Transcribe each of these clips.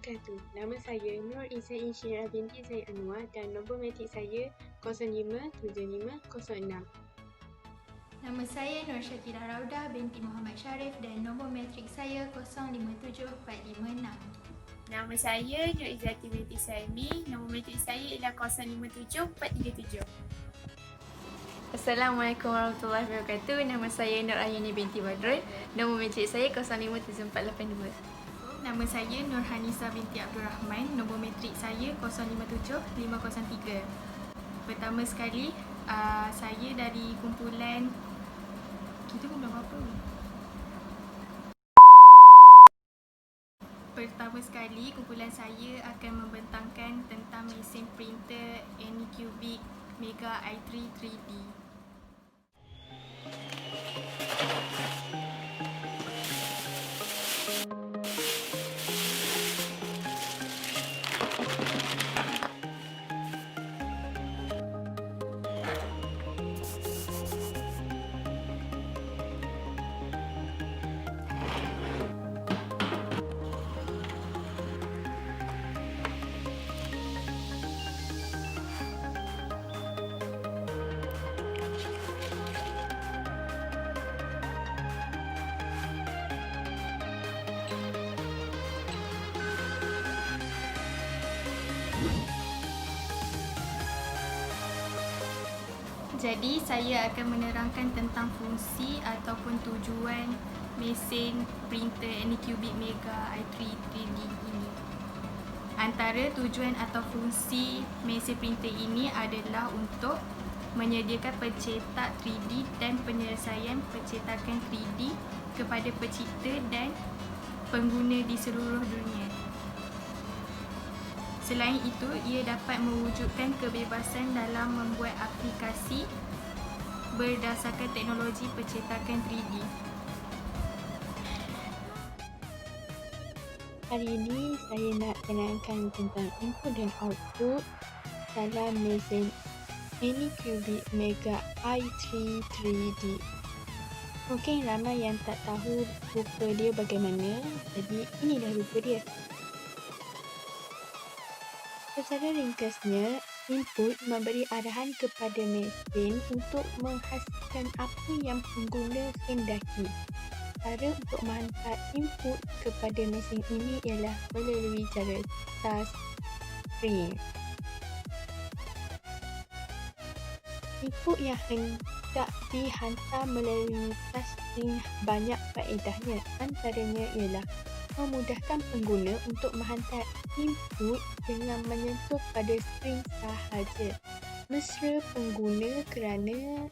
wabarakatuh. Nama saya Nur Isa Insyirah binti Zaid Anwar dan nombor metrik saya 057506. Nama saya Nur Syakirah Raudah binti Muhammad Sharif dan nombor metrik saya 057456. Nama saya Nur Izzati binti Saimi, nombor metrik saya ialah 057437. Assalamualaikum warahmatullahi wabarakatuh. Nama saya Nur Ayani binti Badrul. Nombor metrik saya 057482. Nama saya Nur Hanisa binti Abdul Rahman, nombor metrik saya 057503. Pertama sekali, saya dari kumpulan... Kita kumpulan apa? Pertama sekali, kumpulan saya akan membentangkan tentang mesin printer Anycubic Mega i3 3D. Jadi, saya akan menerangkan tentang fungsi ataupun tujuan mesin printer Anycubic Mega i3 3D ini. Antara tujuan atau fungsi mesin printer ini adalah untuk menyediakan pencetak 3D dan penyelesaian pencetakan 3D kepada pencipta dan pengguna di seluruh dunia. Selain itu, ia dapat mewujudkan kebebasan dalam membuat aplikasi berdasarkan teknologi pencetakan 3D. Hari ini saya nak kenalkan tentang input dan output dalam mesin Anycubic Mega i3 3D. Mungkin ramai yang tak tahu rupa dia bagaimana, jadi inilah rupa dia. Secara ringkasnya, input memberi arahan kepada mesin untuk menghasilkan apa yang pengguna hendaki. Cara untuk menghantar input kepada mesin ini ialah melalui cara touch screen. Input yang hendak dihantar melalui touch screen banyak faedahnya. Antaranya ialah memudahkan pengguna untuk menghantar input dengan menyentuh pada skrin sahaja. Mesra pengguna kerana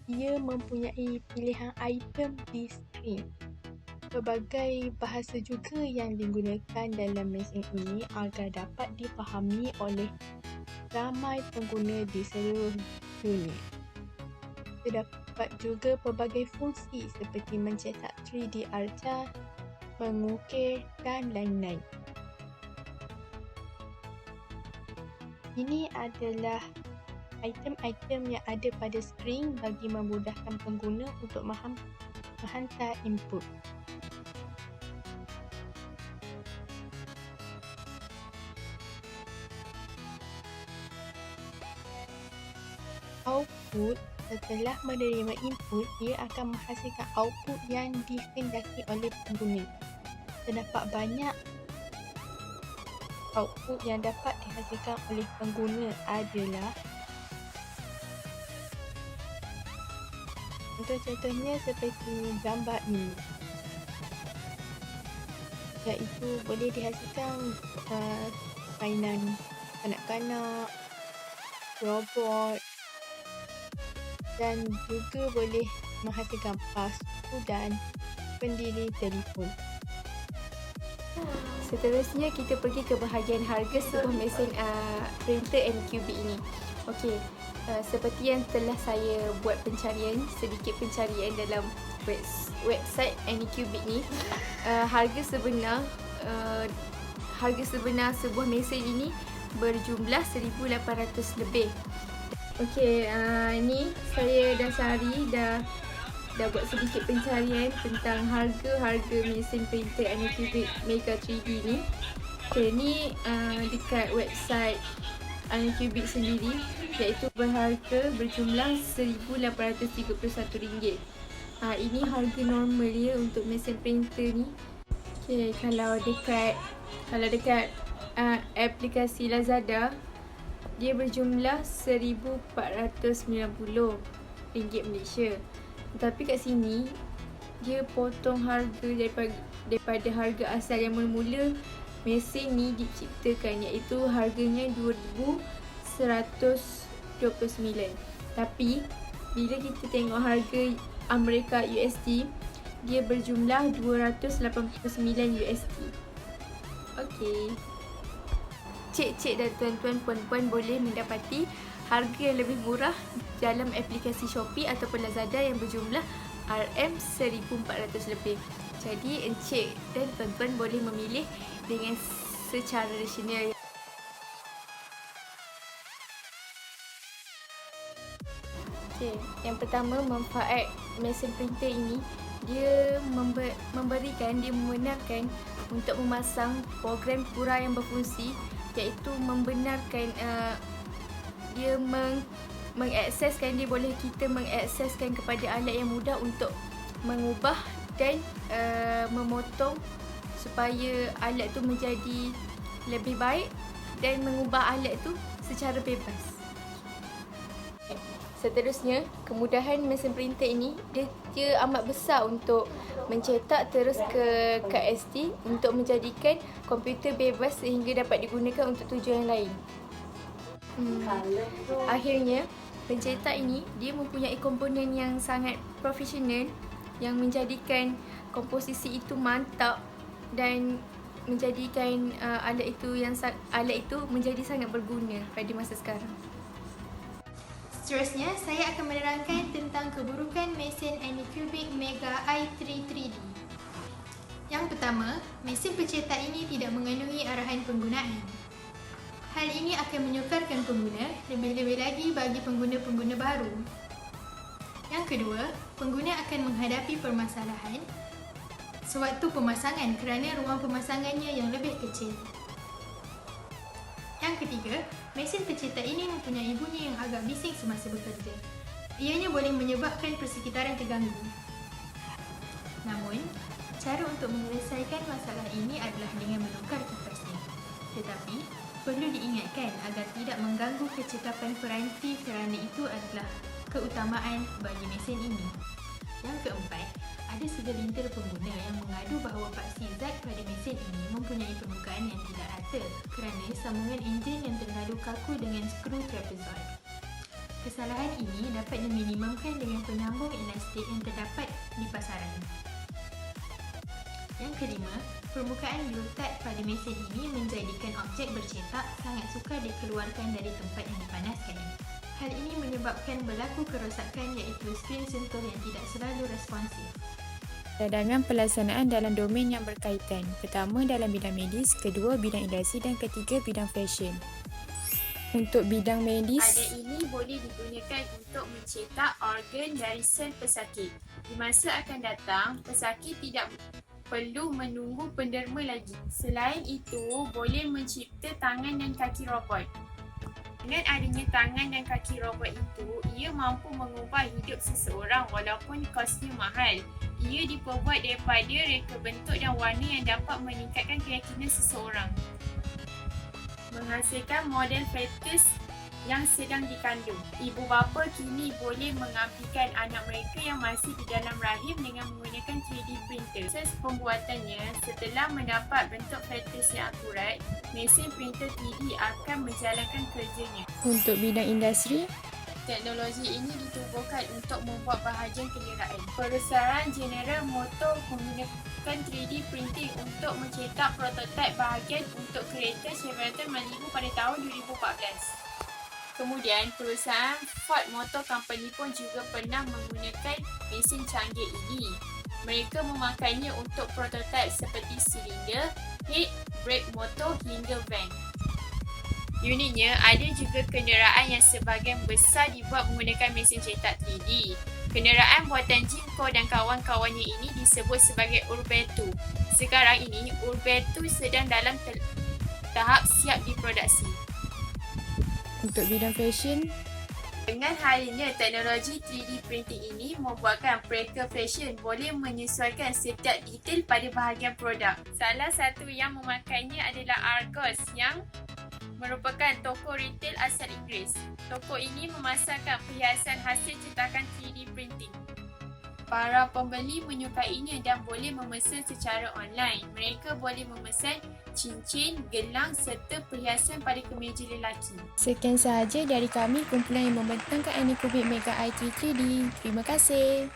ia mempunyai pilihan item di skrin. Pelbagai bahasa juga yang digunakan dalam mesin ini agar dapat dipahami oleh ramai pengguna di seluruh dunia. Terdapat juga pelbagai fungsi seperti mencetak 3D arca, mengukir dan lain-lain. Ini adalah item-item yang ada pada skrin bagi memudahkan pengguna untuk menghantar input. Output. Setelah menerima input, ia akan menghasilkan output yang dikehendaki oleh pengguna. Terdapat banyak output yang dapat dihasilkan oleh pengguna adalah contohnya seperti gambar ini, iaitu boleh dihasilkan mainan kanak-kanak, robot dan juga boleh menghasilkan pasu dan pendiri telefon. Seterusnya kita pergi ke bahagian harga sebuah mesin printer Anycubic ini. Okey, seperti yang telah saya buat sedikit pencarian dalam website Anycubic ni, harga sebenar sebuah mesin ini berjumlah 1,800 lebih. Okey, ni saya dah cari, dah buat sedikit pencarian tentang harga mesin printer Anycubic Mega 3D ni. Okay, ni dekat website Anycubic sendiri, iaitu berharga berjumlah RM1,831. Ini harga normal ya untuk mesin printer ni. Okay, kalau dekat aplikasi Lazada, dia berjumlah RM1,490 Malaysia. Tetapi kat sini dia potong harga daripada harga asal yang mula-mula mesin ni diciptakan, iaitu harganya RM2,129. Tapi bila kita tengok harga Amerika USD, dia berjumlah $289. Okey. Cik-cik dan tuan-tuan puan-puan boleh mendapati harga yang lebih murah dalam aplikasi Shopee ataupun Lazada yang berjumlah RM1,400 lebih. Jadi encik dan tuan-tuan boleh memilih dengan secara rasional. Okay, yang pertama, manfaat mesin printer ini, dia membenarkan untuk memasang program Cura yang berfungsi, iaitu membenarkan dia kita boleh mengakseskan kepada alat yang mudah untuk mengubah dan memotong supaya alat tu menjadi lebih baik dan mengubah alat tu secara bebas. Seterusnya, kemudahan mesin printer ini dia amat besar untuk mencetak terus ke kad SD untuk menjadikan komputer bebas sehingga dapat digunakan untuk tujuan lain. Akhirnya, pencetak ini dia mempunyai komponen yang sangat profesional yang menjadikan komposisi itu mantap dan menjadikan alat itu menjadi sangat berguna pada masa sekarang. Seterusnya, saya akan menerangkan tentang keburukan mesin Anycubic Mega i3 3D. Yang pertama, mesin pencetak ini tidak mengandungi arahan penggunaan. Hal ini akan menyukarkan pengguna, lebih-lebih lagi bagi pengguna-pengguna baru. Yang kedua, pengguna akan menghadapi permasalahan sewaktu pemasangan kerana ruang pemasangannya yang lebih kecil. Yang ketiga, mesin pencetak ini mempunyai bunyi yang agak bising semasa bekerja. Ianya boleh menyebabkan persekitaran terganggu. Namun, cara untuk menyelesaikan masalah ini adalah dengan menukar kipasnya. Tetapi, perlu diingatkan agar tidak mengganggu kecekapan peranti kerana itu adalah keutamaan bagi mesin ini. Yang keempat, ada segelintir pengguna yang mengadu bahawa paksi zat pada mesin ini mempunyai permukaan yang tidak rata kerana sambungan enjin yang terlalu kaku dengan skru trapezoid. Kesalahan ini dapat diminimumkan dengan penyambung elastik yang terdapat di pasaran. Yang kelima, permukaan glutat pada mesin ini menjadikan objek bercetak sangat sukar dikeluarkan dari tempat yang dipanaskan. Hal ini menyebabkan berlaku kerosakan iaitu skrin sentuh yang tidak selalu responsif. Cadangan pelaksanaan dalam domain yang berkaitan. Pertama, dalam bidang medis, kedua, bidang industri dan ketiga, bidang fashion. Untuk bidang medis, Alat ini boleh digunakan untuk mencetak organ dari sel pesakit. Di masa akan datang, pesakit tidak perlu menunggu penderma lagi. Selain itu, boleh mencipta tangan dan kaki robot. Dengan adanya tangan dan kaki robot itu, ia mampu mengubah hidup seseorang walaupun kosnya mahal. Ia diperbuat daripada reka bentuk dan warna yang dapat meningkatkan keyakinan seseorang. Menghasilkan model fetus yang sedang dikandung. Ibu bapa kini boleh mengampikan anak mereka yang masih di dalam rahim dengan menggunakan 3D printer. Proses pembuatannya, setelah mendapat bentuk fetus yang akurat, mesin printer 3D akan menjalankan kerjanya. untuk bidang industri, Teknologi ini ditubuhkan untuk membuat bahagian kenderaan. Perusahaan General Motors menggunakan 3D printing untuk mencetak prototipe bahagian untuk kereta Chevrolet Malibu pada tahun 2014. Kemudian, perusahaan Ford Motor Company pun juga pernah menggunakan mesin canggih ini. Mereka memakainya untuk prototipe seperti silinder, head, brake motor hingga van. Uniknya, ada juga kenderaan yang sebahagian besar dibuat menggunakan mesin cetak 3D. Kenderaan buatan Jimco dan kawan-kawannya ini disebut sebagai Urbetu. Sekarang ini, Urbetu sedang dalam tahap siap diproduksi. Untuk bidang fashion, Dengan halnya teknologi 3D printing ini membuatkan mereka fashion boleh menyesuaikan setiap detail pada bahagian produk. Salah satu yang memakainya adalah Argos yang merupakan toko retail asal Inggeris. Toko ini memasarkan perhiasan hasil cetakan 3D printing. Para pembeli menyukainya dan boleh memesan secara online. Mereka boleh memesan cincin, gelang serta perhiasan pada kemeja lelaki. sekian sahaja dari kami kumpulan yang membentangkan Anycubic Mega IT 3D. Terima kasih.